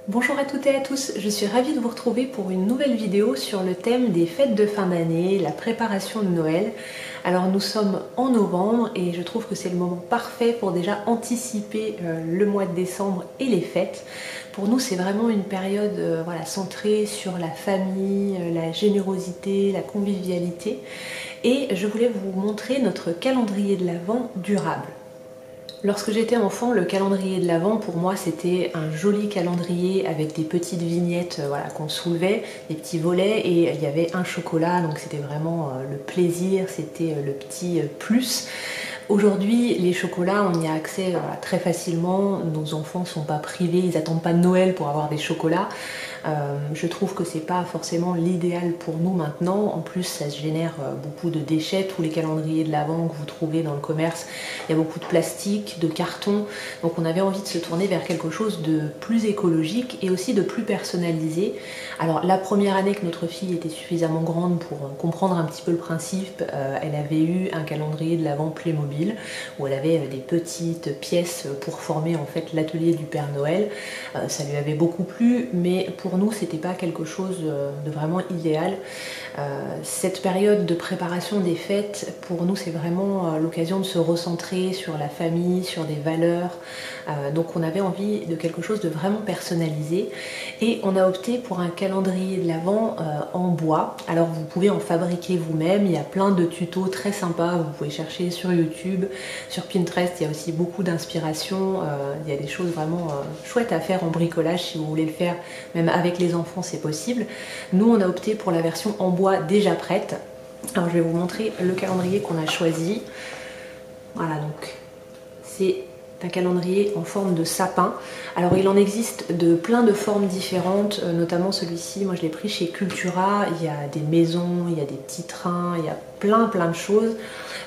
Bonjour à toutes et à tous, je suis ravie de vous retrouver pour une nouvelle vidéo sur le thème des fêtes de fin d'année, la préparation de Noël. Alors nous sommes en novembre et je trouve que c'est le moment parfait pour déjà anticiper le mois de décembre et les fêtes. Pour nous c'est vraiment une période centrée sur la famille, la générosité, la convivialité. Et je voulais vous montrer notre calendrier de l'Avent durable. Lorsque j'étais enfant, le calendrier de l'Avent, pour moi, c'était un joli calendrier avec des petites vignettes qu'on soulevait, des petits volets, et il y avait un chocolat, donc c'était vraiment le plaisir, c'était le petit plus. Aujourd'hui, les chocolats, on y a accès très facilement, nos enfants ne sont pas privés, ils n'attendent pas Noël pour avoir des chocolats. Je trouve que c'est pas forcément l'idéal pour nous maintenant. En plus, ça se génère beaucoup de déchets. Tous les calendriers de l'Avent que vous trouvez dans le commerce, il y a beaucoup de plastique, de carton. Donc on avait envie de se tourner vers quelque chose de plus écologique et aussi de plus personnalisé. Alors la première année que notre fille était suffisamment grande pour comprendre un petit peu le principe, elle avait eu un calendrier de l'Avent Playmobil où elle avait des petites pièces pour former en fait l'atelier du Père Noël. Ça lui avait beaucoup plu, mais pour nous c'était pas quelque chose de vraiment idéal. Cette période de préparation des fêtes, pour nous c'est vraiment l'occasion de se recentrer sur la famille, sur des valeurs. Donc on avait envie de quelque chose de vraiment personnalisé et on a opté pour un calendrier de l'Avent en bois. Alors vous pouvez en fabriquer vous-même, il y a plein de tutos très sympas, vous pouvez chercher sur YouTube, sur Pinterest, il y a aussi beaucoup d'inspiration, il y a des choses vraiment chouettes à faire en bricolage si vous voulez le faire même avec les enfants, c'est possible. Nous on a opté pour la version en bois déjà prête. Alors je vais vous montrer le calendrier qu'on a choisi. Voilà, donc c'est un calendrier en forme de sapin. Alors il en existe de plein de formes différentes, notamment celui-ci, moi je l'ai pris chez Cultura. Il y a des maisons, il y a des petits trains, il y a plein de choses.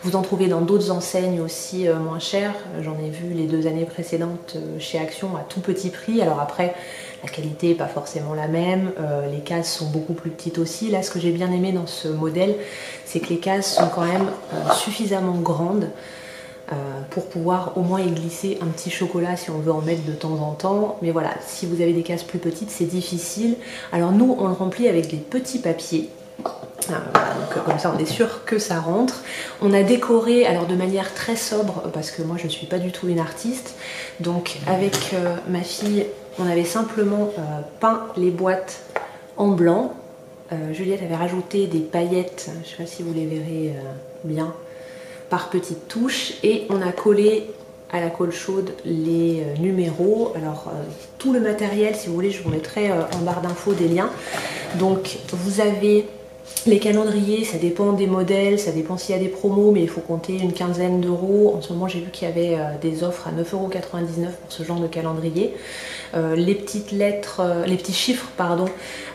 Vous en trouvez dans d'autres enseignes aussi moins chères. J'en ai vu les 2 années précédentes chez Action à tout petit prix. Alors après, la qualité n'est pas forcément la même, les cases sont beaucoup plus petites aussi. Là, ce que j'ai bien aimé dans ce modèle, c'est que les cases sont quand même suffisamment grandes pour pouvoir au moins y glisser un petit chocolat si on veut en mettre de temps en temps. Mais voilà, si vous avez des cases plus petites, c'est difficile. Alors nous, on le remplit avec des petits papiers. Voilà, donc comme ça on est sûr que ça rentre. On a décoré alors de manière très sobre parce que moi je ne suis pas du tout une artiste. Donc avec ma fille, on avait simplement peint les boîtes en blanc. Juliette avait rajouté des paillettes, je ne sais pas si vous les verrez bien, par petites touches, et on a collé à la colle chaude les numéros. Alors tout le matériel, si vous voulez, je vous mettrai en barre d'infos des liens. Donc vous avez les calendriers, ça dépend des modèles, ça dépend s'il y a des promos, mais il faut compter une quinzaine d'euros. En ce moment, j'ai vu qu'il y avait des offres à 9,99 € pour ce genre de calendrier. Les petites lettres, les petits chiffres, pardon,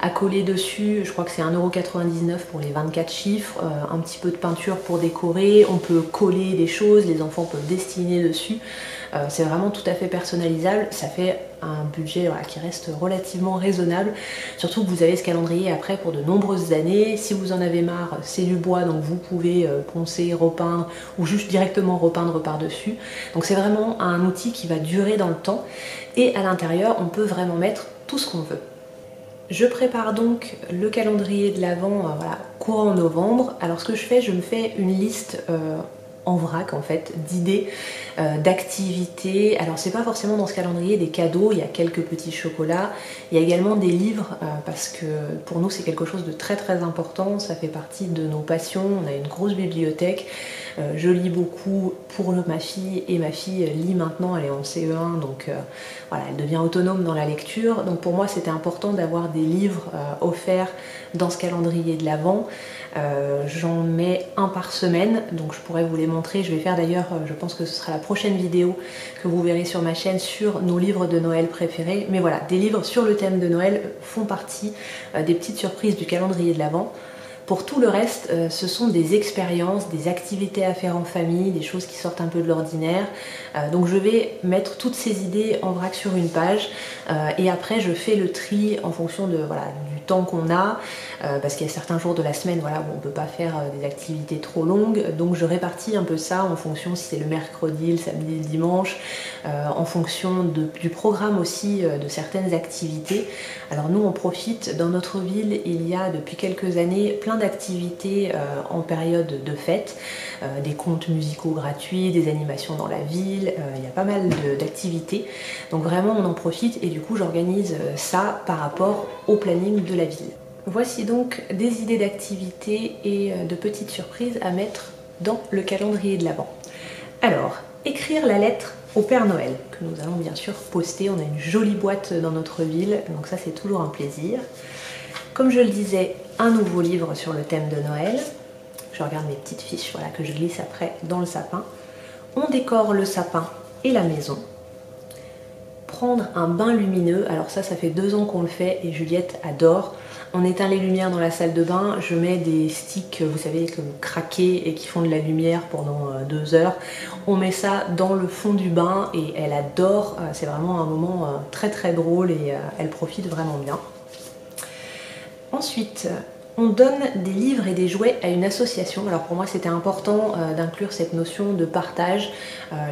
à coller dessus, je crois que c'est 1,99 € pour les 24 chiffres. Un petit peu de peinture pour décorer. On peut coller des choses, les enfants peuvent dessiner dessus. C'est vraiment tout à fait personnalisable. Ça fait un budget qui reste relativement raisonnable. Surtout que vous avez ce calendrier après pour de nombreuses années. Si vous en avez marre, c'est du bois, donc vous pouvez poncer, repeindre ou juste directement repeindre par-dessus. Donc c'est vraiment un outil qui va durer dans le temps. Et à l'intérieur, on peut vraiment mettre tout ce qu'on veut. Je prépare donc le calendrier de l'Avent courant novembre. Alors ce que je fais, je me fais une liste en vrac en fait, d'idées, d'activités. Alors c'est pas forcément dans ce calendrier des cadeaux, il y a quelques petits chocolats, il y a également des livres parce que pour nous c'est quelque chose de très important, ça fait partie de nos passions, on a une grosse bibliothèque, je lis beaucoup pour ma fille et ma fille lit maintenant, elle est en CE1 donc voilà, elle devient autonome dans la lecture, donc pour moi c'était important d'avoir des livres offerts dans ce calendrier de l'Avent. J'en mets un par semaine, donc je pourrais vous les montrer. Je vais faire d'ailleurs, je pense que ce sera la prochaine vidéo que vous verrez sur ma chaîne sur nos livres de Noël préférés. Mais voilà, des livres sur le thème de Noël font partie des petites surprises du calendrier de l'Avent. Pour tout le reste, ce sont des expériences, des activités à faire en famille, des choses qui sortent un peu de l'ordinaire. Donc je vais mettre toutes ces idées en vrac sur une page et après je fais le tri en fonction de, du du temps qu'on a, parce qu'il y a certains jours de la semaine voilà, où on ne peut pas faire des activités trop longues, donc je répartis un peu ça en fonction si c'est le mercredi, le samedi, le dimanche, en fonction du programme aussi de certaines activités. Alors nous on profite, dans notre ville il y a depuis quelques années plein d'activités en période de fête, des contes musicaux gratuits, des animations dans la ville, il y a pas mal d'activités, donc vraiment on en profite et du coup j'organise ça par rapport au planning de la ville. Voici donc des idées d'activités et de petites surprises à mettre dans le calendrier de l'Avent. Alors, écrire la lettre au Père Noël, que nous allons bien sûr poster. On a une jolie boîte dans notre ville, donc ça c'est toujours un plaisir. Comme je le disais, un nouveau livre sur le thème de Noël. Je regarde mes petites fiches voilà, que je glisse après dans le sapin. On décore le sapin et la maison. Prendre un bain lumineux, alors ça fait 2 ans qu'on le fait et Juliette adore. On éteint les lumières dans la salle de bain, je mets des sticks, vous savez, que vous craquez et qui font de la lumière pendant 2 heures. On met ça dans le fond du bain et elle adore, c'est vraiment un moment très très drôle et elle profite vraiment bien. Ensuite, on donne des livres et des jouets à une association. Alors pour moi c'était important d'inclure cette notion de partage.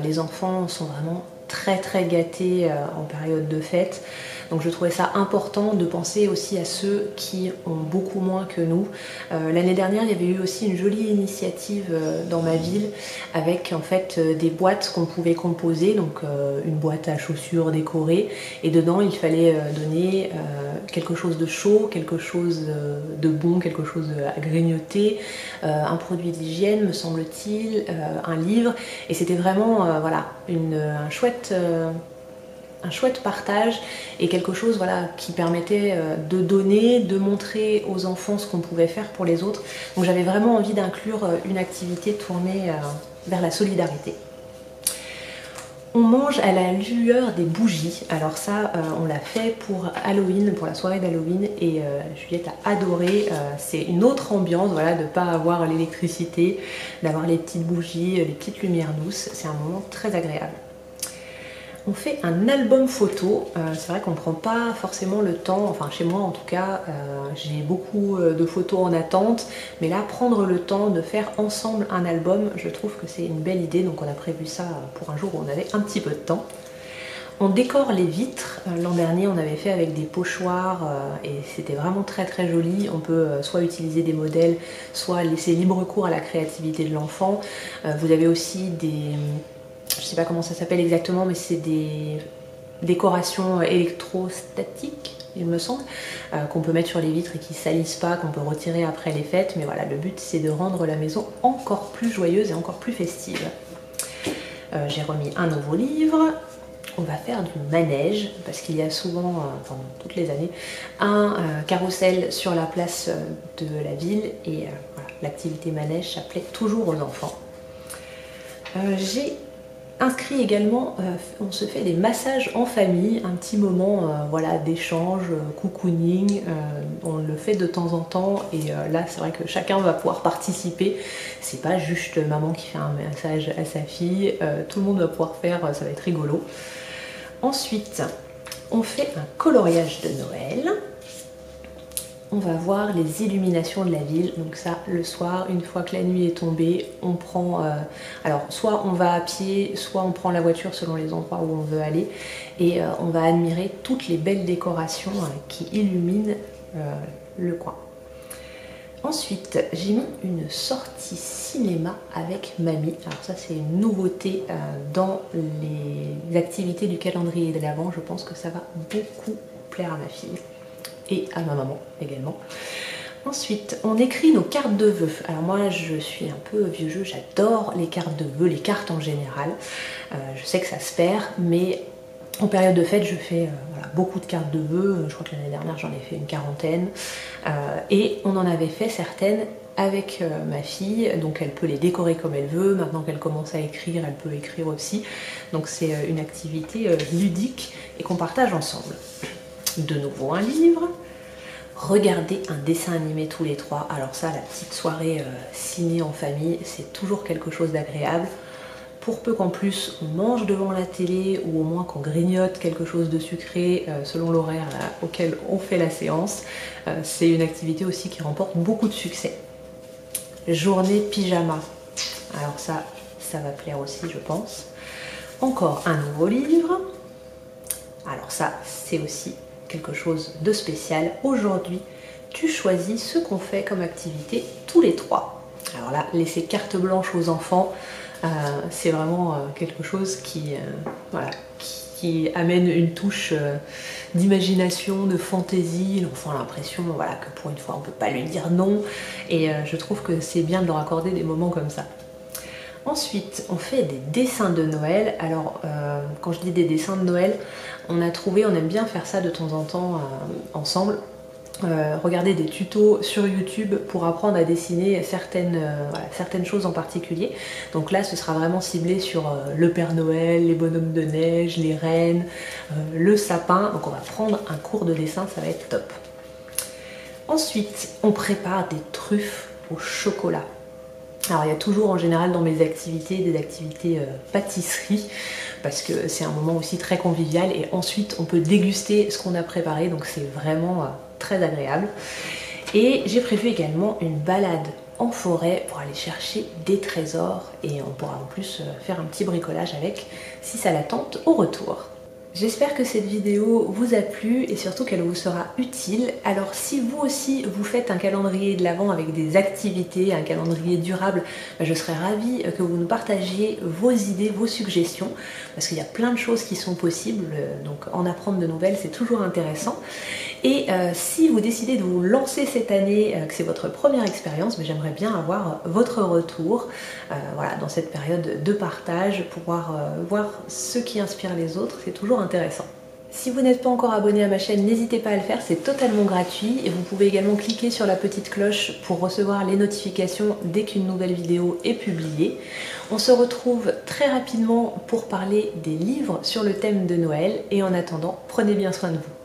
Les enfants sont vraiment très gâtés en période de fête. Donc je trouvais ça important de penser aussi à ceux qui ont beaucoup moins que nous. L'année dernière, il y avait eu aussi une jolie initiative dans ma ville avec en fait des boîtes qu'on pouvait composer, donc une boîte à chaussures décorée, et dedans il fallait donner quelque chose de chaud, quelque chose de bon, quelque chose à grignoter, un produit d'hygiène me semble-t-il, un livre, et c'était vraiment voilà, un chouette partage et quelque chose voilà, qui permettait de donner, de montrer aux enfants ce qu'on pouvait faire pour les autres. Donc j'avais vraiment envie d'inclure une activité tournée vers la solidarité. On mange à la lueur des bougies. Alors ça, on l'a fait pour Halloween, pour la soirée d'Halloween, et Juliette a adoré. C'est une autre ambiance, voilà, de ne pas avoir l'électricité, d'avoir les petites bougies, les petites lumières douces. C'est un moment très agréable. On fait un album photo, c'est vrai qu'on ne prend pas forcément le temps, enfin chez moi en tout cas, j'ai beaucoup de photos en attente, mais là prendre le temps de faire ensemble un album, je trouve que c'est une belle idée, donc on a prévu ça pour un jour où on avait un petit peu de temps. On décore les vitres, l'an dernier on avait fait avec des pochoirs et c'était vraiment très joli. On peut soit utiliser des modèles, soit laisser libre cours à la créativité de l'enfant. Vous avez aussi des... je sais pas comment ça s'appelle exactement, mais c'est des décorations électrostatiques, il me semble, qu'on peut mettre sur les vitres et qui salissent pas, qu'on peut retirer après les fêtes. Mais voilà, le but c'est de rendre la maison encore plus joyeuse et encore plus festive. J'ai remis un nouveau livre. On va faire du manège, parce qu'il y a souvent, pendant toutes les années, un carrousel sur la place de la ville. Et voilà, l'activité manège, ça plaît toujours aux enfants. J'ai inscrit également, on se fait des massages en famille, un petit moment voilà, d'échange, cocooning, on le fait de temps en temps et là c'est vrai que chacun va pouvoir participer, c'est pas juste maman qui fait un massage à sa fille, tout le monde va pouvoir faire, ça va être rigolo. Ensuite, on fait un coloriage de Noël. On va voir les illuminations de la ville, donc ça le soir, une fois que la nuit est tombée, on prend, alors soit on va à pied, soit on prend la voiture selon les endroits où on veut aller, et on va admirer toutes les belles décorations qui illuminent le coin. Ensuite, j'ai mis une sortie cinéma avec mamie. Alors ça c'est une nouveauté dans les activités du calendrier de l'Avent, je pense que ça va beaucoup plaire à ma fille. Et à ma maman également. Ensuite, on écrit nos cartes de vœux. Alors moi, je suis un peu vieux jeu, j'adore les cartes de vœux, les cartes en général. Je sais que ça se perd, mais en période de fête, je fais voilà, beaucoup de cartes de vœux. Je crois que l'année dernière, j'en ai fait une quarantaine. Et on en avait fait certaines avec ma fille, donc elle peut les décorer comme elle veut. Maintenant qu'elle commence à écrire, elle peut écrire aussi. Donc c'est une activité ludique et qu'on partage ensemble. De nouveau un livre, regarder un dessin animé tous les trois. Alors ça, la petite soirée ciné en famille, c'est toujours quelque chose d'agréable. pour peu qu'en plus on mange devant la télé ou au moins qu'on grignote quelque chose de sucré selon l'horaire auquel on fait la séance, c'est une activité aussi qui remporte beaucoup de succès. Journée pyjama. Alors ça va plaire aussi je pense. Encore un nouveau livre. Alors ça, c'est aussi quelque chose de spécial. Aujourd'hui, tu choisis ce qu'on fait comme activité tous les trois. Alors là, laisser carte blanche aux enfants, c'est vraiment quelque chose voilà, qui amène une touche d'imagination, de fantaisie. L'enfant a l'impression voilà, que pour une fois, on ne peut pas lui dire non. Et je trouve que c'est bien de leur accorder des moments comme ça. Ensuite, on fait des dessins de Noël. Alors, quand je dis des dessins de Noël, on aime bien faire ça de temps en temps ensemble. Regarder des tutos sur YouTube pour apprendre à dessiner certaines choses en particulier. Donc là, ce sera vraiment ciblé sur le Père Noël, les bonhommes de neige, les reines, le sapin. Donc on va prendre un cours de dessin, ça va être top. Ensuite, on prépare des truffes au chocolat. Alors il y a toujours en général dans mes activités des activités pâtisserie parce que c'est un moment aussi très convivial et ensuite on peut déguster ce qu'on a préparé donc c'est vraiment très agréable. Et j'ai prévu également une balade en forêt pour aller chercher des trésors et on pourra en plus faire un petit bricolage avec si ça la tente au retour. J'espère que cette vidéo vous a plu et surtout qu'elle vous sera utile. Alors si vous aussi vous faites un calendrier de l'Avent avec des activités, un calendrier durable, je serais ravie que vous nous partagiez vos idées, vos suggestions, parce qu'il y a plein de choses qui sont possibles, donc en apprendre de nouvelles c'est toujours intéressant. Et si vous décidez de vous lancer cette année, que c'est votre première expérience, j'aimerais bien avoir votre retour voilà, dans cette période de partage, pouvoir voir ce qui inspire les autres, c'est toujours intéressant. Si vous n'êtes pas encore abonné à ma chaîne, n'hésitez pas à le faire, c'est totalement gratuit et vous pouvez également cliquer sur la petite cloche pour recevoir les notifications dès qu'une nouvelle vidéo est publiée. On se retrouve très rapidement pour parler des livres sur le thème de Noël et en attendant, prenez bien soin de vous.